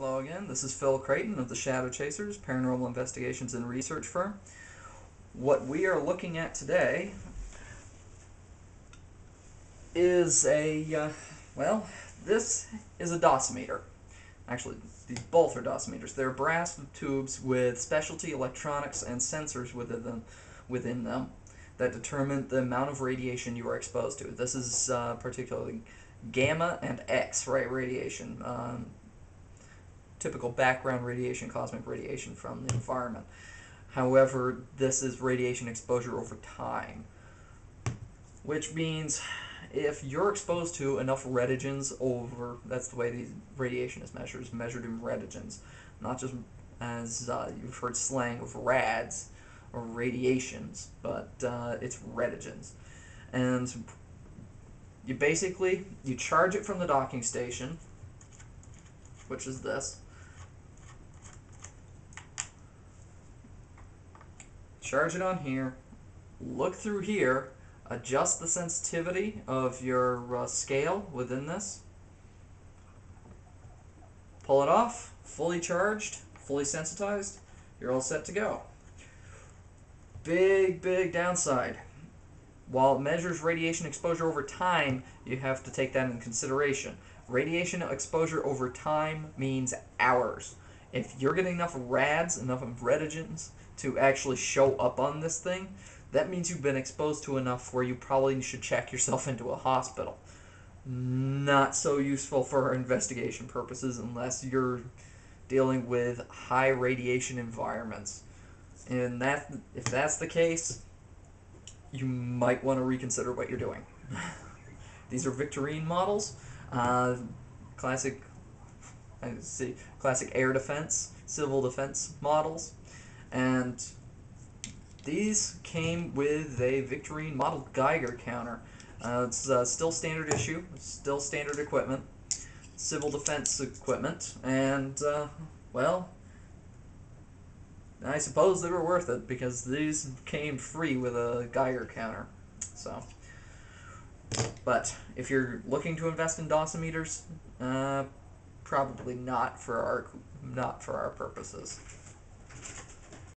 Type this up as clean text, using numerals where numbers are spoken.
Hello again, this is Phil Creighton of the Shadow Chasers, Paranormal Investigations and Research Firm. What we are looking at today is this is a dosimeter. Actually, these both are dosimeters. They're brass tubes with specialty electronics and sensors within them that determine the amount of radiation you are exposed to. This is particularly gamma and X-ray radiation. Typical background radiation, cosmic radiation from the environment. However, this is radiation exposure over time, which means if you're exposed to enough redigens over, that's the way the radiation is measured in redigens, not just as you've heard slang of rads or radiations, but it's redigens. And you charge it from the docking station, which is this. Charge it on here, look through here, adjust the sensitivity of your scale within this, pull it off, fully charged, fully sensitized, you're all set to go. Big downside. While it measures radiation exposure over time, you have to take that into consideration. Radiation exposure over time means hours. If you're getting enough rads, enough redigens to actually show up on this thing, that means you've been exposed to enough where you probably should check yourself into a hospital. Not so useful for our investigation purposes unless you're dealing with high radiation environments. And if that's the case, you might want to reconsider what you're doing. These are Victorine models, classic air defense, civil defense models, and these came with a Victorine model Geiger counter. It's still standard issue, still standard equipment, civil defense equipment, and well, I suppose they were worth it because these came free with a Geiger counter. So, but if you're looking to invest in dosimeters, probably not for our purposes.